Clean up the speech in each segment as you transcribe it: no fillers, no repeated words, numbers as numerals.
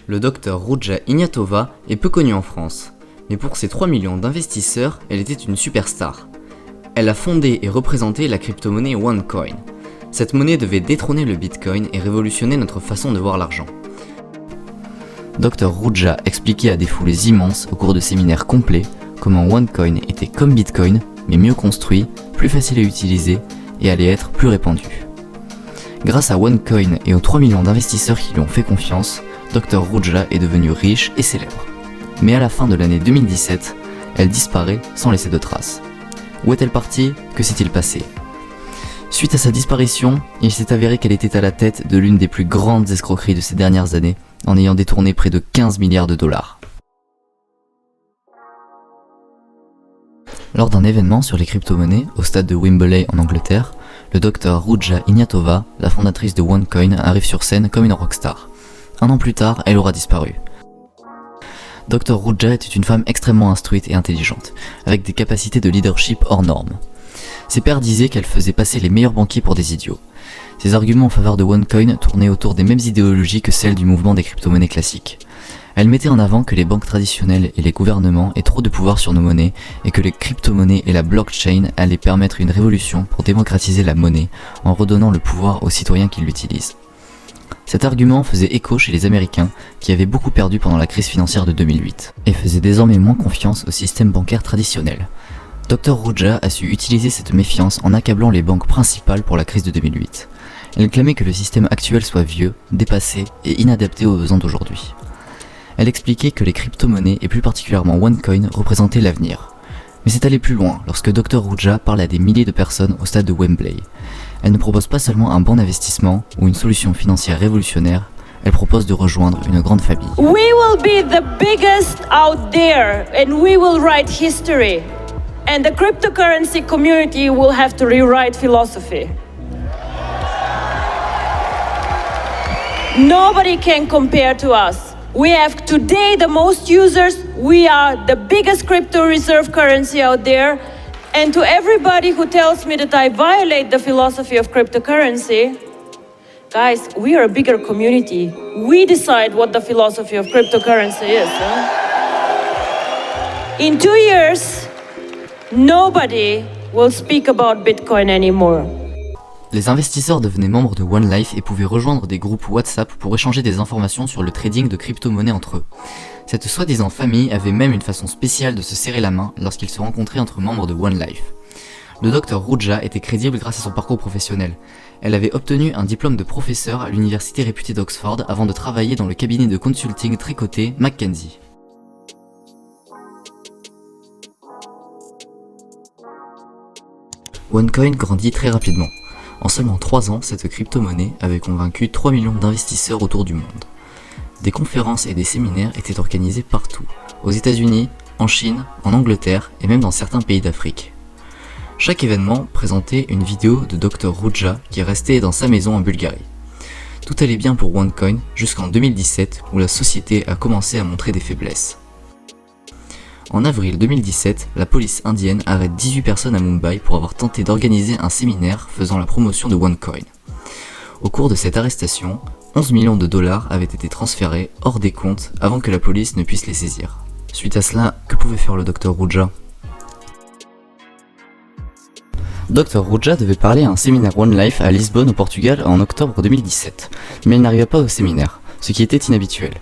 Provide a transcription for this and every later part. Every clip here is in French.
Le docteur Ruja Ignatova est peu connue en France, mais pour ses 3 millions d'investisseurs, elle était une superstar. Elle a fondé et représenté la crypto-monnaie OneCoin. Cette monnaie devait détrôner le Bitcoin et révolutionner notre façon de voir l'argent. Dr Ruja expliquait à des foules immenses au cours de séminaires complets comment OneCoin était comme Bitcoin, mais mieux construit, plus facile à utiliser et allait être plus répandu. Grâce à OneCoin et aux 3 millions d'investisseurs qui lui ont fait confiance, Dr Ruja est devenue riche et célèbre. Mais à la fin de l'année 2017, elle disparaît sans laisser de traces. Où est-elle partie? Que s'est-il passé? Suite à sa disparition, il s'est avéré qu'elle était à la tête de l'une des plus grandes escroqueries de ces dernières années, en ayant détourné près de 15 milliards de dollars. Lors d'un événement sur les crypto-monnaies au stade de Wembley en Angleterre, le docteur Ruja Ignatova, la fondatrice de OneCoin, arrive sur scène comme une rockstar. Un an plus tard, elle aura disparu. Dr Ruja était une femme extrêmement instruite et intelligente, avec des capacités de leadership hors normes. Ses pairs disaient qu'elle faisait passer les meilleurs banquiers pour des idiots. Ses arguments en faveur de OneCoin tournaient autour des mêmes idéologies que celles du mouvement des crypto-monnaies classiques. Elle mettait en avant que les banques traditionnelles et les gouvernements aient trop de pouvoir sur nos monnaies et que les crypto-monnaies et la blockchain allaient permettre une révolution pour démocratiser la monnaie en redonnant le pouvoir aux citoyens qui l'utilisent. Cet argument faisait écho chez les Américains qui avaient beaucoup perdu pendant la crise financière de 2008 et faisaient désormais moins confiance au système bancaire traditionnel. Dr Ruja a su utiliser cette méfiance en accablant les banques principales pour la crise de 2008. Elle clamait que le système actuel soit vieux, dépassé et inadapté aux besoins d'aujourd'hui. Elle expliquait que les crypto-monnaies et plus particulièrement OneCoin représentaient l'avenir. Mais c'est allé plus loin lorsque Dr Ruja parle à des milliers de personnes au stade de Wembley. Elle ne propose pas seulement un bon investissement ou une solution financière révolutionnaire, elle propose de rejoindre une grande famille. We will be the biggest out there and we will write history. And the cryptocurrency community will have to rewrite philosophy. Nobody can compare to us. We have today the most users. We are the biggest crypto reserve currency out there. And to everybody who tells me that I violate the philosophy of cryptocurrency, guys, we are a bigger community. We decide what the philosophy of cryptocurrency is. In 2 years, nobody will speak about Bitcoin anymore. Les investisseurs devenaient membres de OneLife et pouvaient rejoindre des groupes WhatsApp pour échanger des informations sur le trading de crypto-monnaies entre eux. Cette soi-disant famille avait même une façon spéciale de se serrer la main lorsqu'ils se rencontraient entre membres de OneLife. Le docteur Ruja était crédible grâce à son parcours professionnel. Elle avait obtenu un diplôme de professeur à l'université réputée d'Oxford avant de travailler dans le cabinet de consulting très coté McKinsey. OneCoin grandit très rapidement. En seulement 3 ans, cette crypto-monnaie avait convaincu 3 millions d'investisseurs autour du monde. Des conférences et des séminaires étaient organisés partout, aux États-Unis, en Chine, en Angleterre et même dans certains pays d'Afrique. Chaque événement présentait une vidéo de Dr Ruja qui restait dans sa maison en Bulgarie. Tout allait bien pour OneCoin jusqu'en 2017 où la société a commencé à montrer des faiblesses. En avril 2017, la police indienne arrête 18 personnes à Mumbai pour avoir tenté d'organiser un séminaire faisant la promotion de OneCoin. Au cours de cette arrestation, 11 millions de dollars avaient été transférés hors des comptes avant que la police ne puisse les saisir. Suite à cela, que pouvait faire le Dr Ruja? Dr Ruja devait parler à un séminaire OneLife à Lisbonne au Portugal en octobre 2017, mais il n'arriva pas au séminaire, ce qui était inhabituel.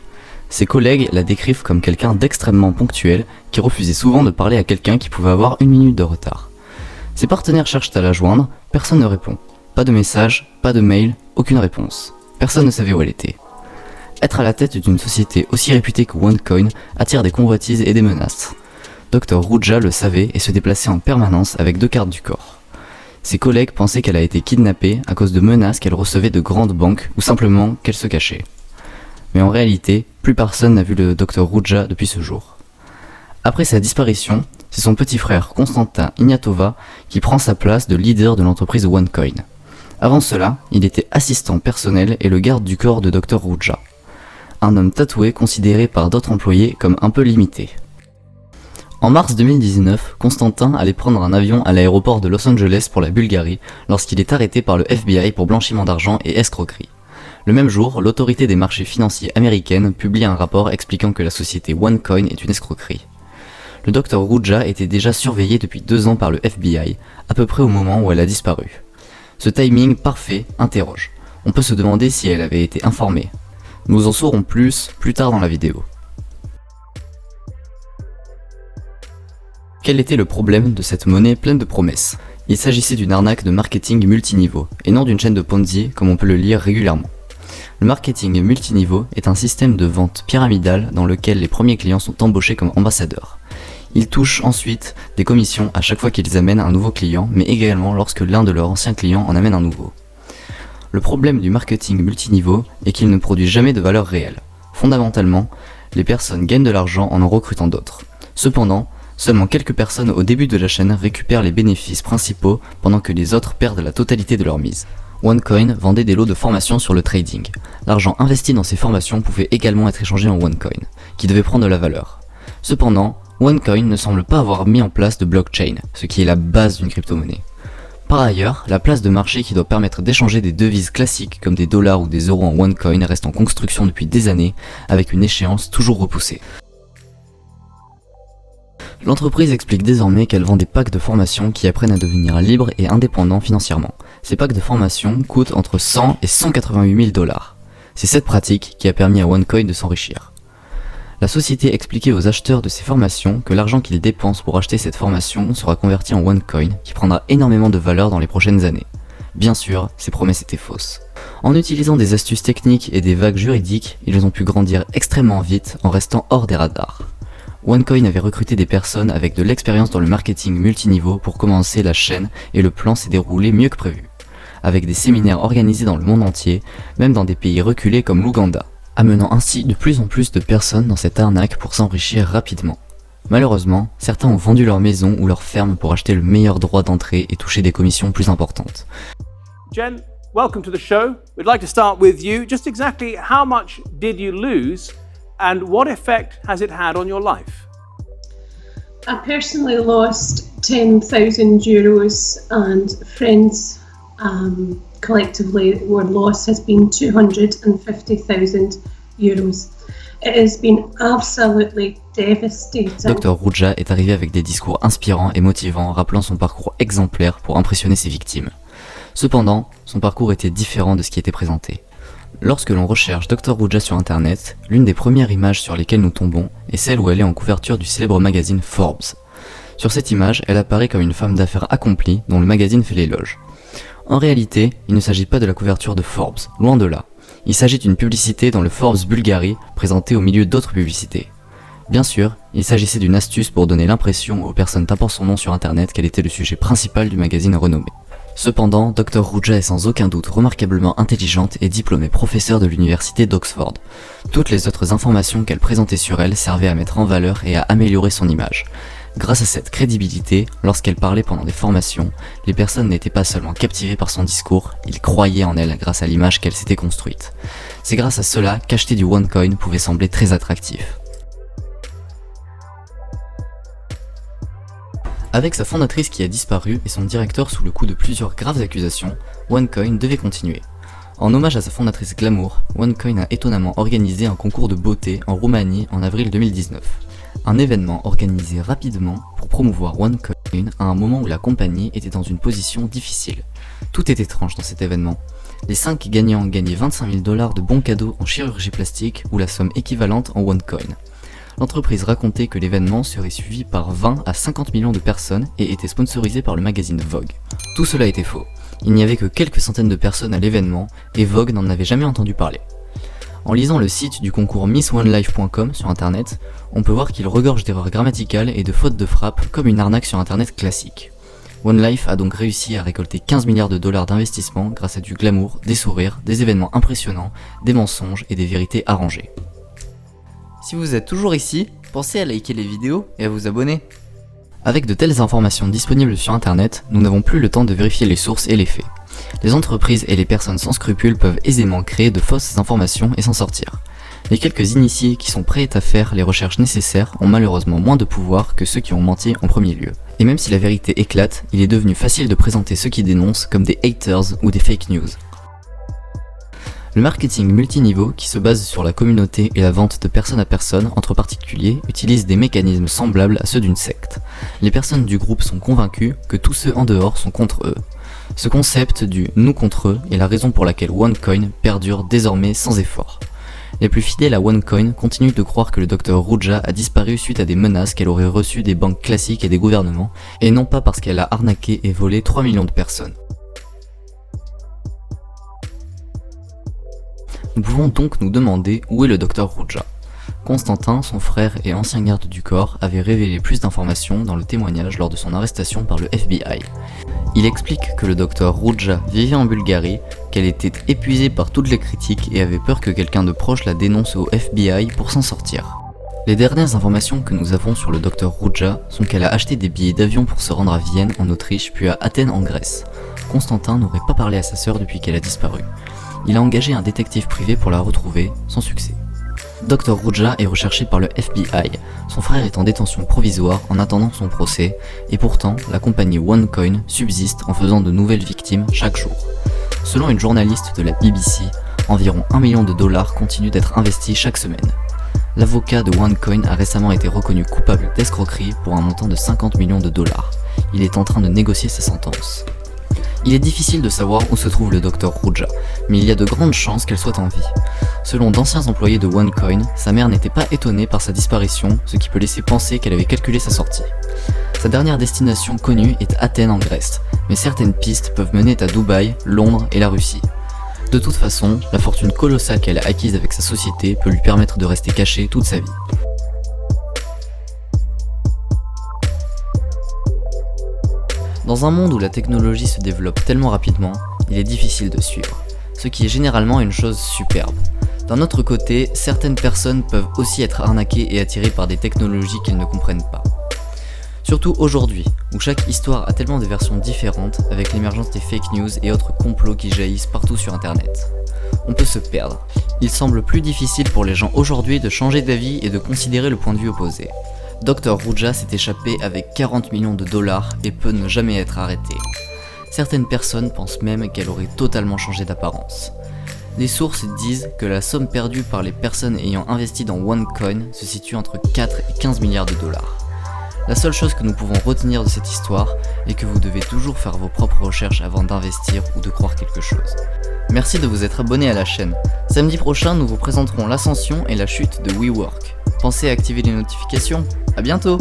Ses collègues la décrivent comme quelqu'un d'extrêmement ponctuel qui refusait souvent de parler à quelqu'un qui pouvait avoir 1 minute de retard. Ses partenaires cherchent à la joindre, personne ne répond. Pas de message, pas de mail, aucune réponse. Personne ne savait où elle était. Être à la tête d'une société aussi réputée que OneCoin attire des convoitises et des menaces. Dr Ruja le savait et se déplaçait en permanence avec 2 cartes du corps. Ses collègues pensaient qu'elle a été kidnappée à cause de menaces qu'elle recevait de grandes banques ou simplement qu'elle se cachait. Mais en réalité, plus personne n'a vu le Dr Ruja depuis ce jour. Après sa disparition, c'est son petit frère Konstantin Ignatova qui prend sa place de leader de l'entreprise OneCoin. Avant cela, il était assistant personnel et le garde du corps de Dr Ruja. Un homme tatoué considéré par d'autres employés comme un peu limité. En mars 2019, Konstantin allait prendre un avion à l'aéroport de Los Angeles pour la Bulgarie lorsqu'il est arrêté par le FBI pour blanchiment d'argent et escroquerie. Le même jour, l'autorité des marchés financiers américaine publie un rapport expliquant que la société OneCoin est une escroquerie. Le Dr Rouja était déjà surveillé depuis 2 ans par le FBI, à peu près au moment où elle a disparu. Ce timing parfait interroge. On peut se demander si elle avait été informée. Nous en saurons plus tard dans la vidéo. Quel était le problème de cette monnaie pleine de promesses? Il s'agissait d'une arnaque de marketing multiniveau, et non d'une chaîne de Ponzi comme on peut le lire régulièrement. Le marketing multiniveau est un système de vente pyramidale dans lequel les premiers clients sont embauchés comme ambassadeurs. Ils touchent ensuite des commissions à chaque fois qu'ils amènent un nouveau client, mais également lorsque l'un de leurs anciens clients en amène un nouveau. Le problème du marketing multiniveau est qu'il ne produit jamais de valeur réelle. Fondamentalement, les personnes gagnent de l'argent en recrutant d'autres. Cependant, seulement quelques personnes au début de la chaîne récupèrent les bénéfices principaux pendant que les autres perdent la totalité de leur mise. OneCoin vendait des lots de formations sur le trading. L'argent investi dans ces formations pouvait également être échangé en OneCoin, qui devait prendre de la valeur. Cependant, OneCoin ne semble pas avoir mis en place de blockchain, ce qui est la base d'une crypto-monnaie. Par ailleurs, la place de marché qui doit permettre d'échanger des devises classiques comme des dollars ou des euros en OneCoin reste en construction depuis des années, avec une échéance toujours repoussée. L'entreprise explique désormais qu'elle vend des packs de formation qui apprennent à devenir libres et indépendants financièrement. Ces packs de formation coûtent entre 100 et 188 000 dollars. C'est cette pratique qui a permis à OneCoin de s'enrichir. La société expliquait aux acheteurs de ces formations que l'argent qu'ils dépensent pour acheter cette formation sera converti en OneCoin qui prendra énormément de valeur dans les prochaines années. Bien sûr, ces promesses étaient fausses. En utilisant des astuces techniques et des vagues juridiques, ils ont pu grandir extrêmement vite en restant hors des radars. OneCoin avait recruté des personnes avec de l'expérience dans le marketing multiniveau pour commencer la chaîne et le plan s'est déroulé mieux que prévu. Avec des séminaires organisés dans le monde entier, même dans des pays reculés comme l'Ouganda, amenant ainsi de plus en plus de personnes dans cette arnaque pour s'enrichir rapidement. Malheureusement, certains ont vendu leur maison ou leur ferme pour acheter le meilleur droit d'entrée et toucher des commissions plus importantes. Jen, welcome to the show. We'd like to start with you. Just exactly how much did you lose and what effect has it had on your life? I personally lost €10,000 and friends collectively our loss has been €250,000. It has been absolutely devastating. Dr Rouja est arrivé avec des discours inspirants et motivants rappelant son parcours exemplaire pour impressionner ses victimes. Cependant, son parcours était différent de ce qui était présenté. Lorsque l'on recherche Dr Rouja sur internet, l'une des premières images sur lesquelles nous tombons est celle où elle est en couverture du célèbre magazine Forbes. Sur cette image, elle apparaît comme une femme d'affaires accomplie dont le magazine fait l'éloge. En réalité, il ne s'agit pas de la couverture de Forbes, loin de là. Il s'agit d'une publicité dans le Forbes Bulgarie, présentée au milieu d'autres publicités. Bien sûr, il s'agissait d'une astuce pour donner l'impression aux personnes tapant son nom sur internet qu'elle était le sujet principal du magazine renommé. Cependant, Dr Rouja est sans aucun doute remarquablement intelligente et diplômée professeure de l'université d'Oxford. Toutes les autres informations qu'elle présentait sur elle servaient à mettre en valeur et à améliorer son image. Grâce à cette crédibilité, lorsqu'elle parlait pendant des formations, les personnes n'étaient pas seulement captivées par son discours, ils croyaient en elle grâce à l'image qu'elle s'était construite. C'est grâce à cela qu'acheter du OneCoin pouvait sembler très attractif. Avec sa fondatrice qui a disparu et son directeur sous le coup de plusieurs graves accusations, OneCoin devait continuer. En hommage à sa fondatrice glamour, OneCoin a étonnamment organisé un concours de beauté en Roumanie en avril 2019. Un événement organisé rapidement pour promouvoir OneCoin à un moment où la compagnie était dans une position difficile. Tout est étrange dans cet événement. Les 5 gagnants gagnaient 25 000 $ de bons cadeaux en chirurgie plastique ou la somme équivalente en OneCoin. L'entreprise racontait que l'événement serait suivi par 20 à 50 millions de personnes et était sponsorisé par le magazine Vogue. Tout cela était faux. Il n'y avait que quelques centaines de personnes à l'événement et Vogue n'en avait jamais entendu parler. En lisant le site du concours MissOneLife.com sur internet, on peut voir qu'il regorge d'erreurs grammaticales et de fautes de frappe comme une arnaque sur internet classique. OneLife a donc réussi à récolter 15 milliards de dollars d'investissement grâce à du glamour, des sourires, des événements impressionnants, des mensonges et des vérités arrangées. Si vous êtes toujours ici, pensez à liker les vidéos et à vous abonner. Avec de telles informations disponibles sur internet, nous n'avons plus le temps de vérifier les sources et les faits. Les entreprises et les personnes sans scrupules peuvent aisément créer de fausses informations et s'en sortir. Les quelques initiés qui sont prêts à faire les recherches nécessaires ont malheureusement moins de pouvoir que ceux qui ont menti en premier lieu. Et même si la vérité éclate, il est devenu facile de présenter ceux qui dénoncent comme des haters ou des fake news. Le marketing multiniveau, qui se base sur la communauté et la vente de personne à personne entre particuliers, utilise des mécanismes semblables à ceux d'une secte. Les personnes du groupe sont convaincues que tous ceux en dehors sont contre eux. Ce concept du « nous contre eux » est la raison pour laquelle OneCoin perdure désormais sans effort. Les plus fidèles à OneCoin continuent de croire que le Dr Rouja a disparu suite à des menaces qu'elle aurait reçues des banques classiques et des gouvernements, et non pas parce qu'elle a arnaqué et volé 3 millions de personnes. Nous pouvons donc nous demander où est le Dr Rouja. Constantin, son frère et ancien garde du corps, avait révélé plus d'informations dans le témoignage lors de son arrestation par le FBI. Il explique que le Dr Rouja vivait en Bulgarie, qu'elle était épuisée par toutes les critiques et avait peur que quelqu'un de proche la dénonce au FBI pour s'en sortir. Les dernières informations que nous avons sur le Dr Rouja sont qu'elle a acheté des billets d'avion pour se rendre à Vienne en Autriche puis à Athènes en Grèce. Constantin n'aurait pas parlé à sa sœur depuis qu'elle a disparu. Il a engagé un détective privé pour la retrouver, sans succès. Dr Rouja est recherché par le FBI, son frère est en détention provisoire en attendant son procès, et pourtant la compagnie OneCoin subsiste en faisant de nouvelles victimes chaque jour. Selon une journaliste de la BBC, environ 1 million de dollars continuent d'être investis chaque semaine. L'avocat de OneCoin a récemment été reconnu coupable d'escroquerie pour un montant de 50 millions de dollars. Il est en train de négocier sa sentence. Il est difficile de savoir où se trouve le Dr Rouja, mais il y a de grandes chances qu'elle soit en vie. Selon d'anciens employés de OneCoin, sa mère n'était pas étonnée par sa disparition, ce qui peut laisser penser qu'elle avait calculé sa sortie. Sa dernière destination connue est Athènes en Grèce, mais certaines pistes peuvent mener à Dubaï, Londres et la Russie. De toute façon, la fortune colossale qu'elle a acquise avec sa société peut lui permettre de rester cachée toute sa vie. Dans un monde où la technologie se développe tellement rapidement, il est difficile de suivre, ce qui est généralement une chose superbe. D'un autre côté, certaines personnes peuvent aussi être arnaquées et attirées par des technologies qu'elles ne comprennent pas. Surtout aujourd'hui, où chaque histoire a tellement de versions différentes avec l'émergence des fake news et autres complots qui jaillissent partout sur internet. On peut se perdre. Il semble plus difficile pour les gens aujourd'hui de changer d'avis et de considérer le point de vue opposé. Dr Rouja s'est échappé avec 40 millions de dollars et peut ne jamais être arrêté. Certaines personnes pensent même qu'elle aurait totalement changé d'apparence. Des sources disent que la somme perdue par les personnes ayant investi dans OneCoin se situe entre 4 et 15 milliards de dollars. La seule chose que nous pouvons retenir de cette histoire est que vous devez toujours faire vos propres recherches avant d'investir ou de croire quelque chose. Merci de vous être abonné à la chaîne. Samedi prochain, nous vous présenterons l'ascension et la chute de WeWork. Pensez à activer les notifications. À bientôt!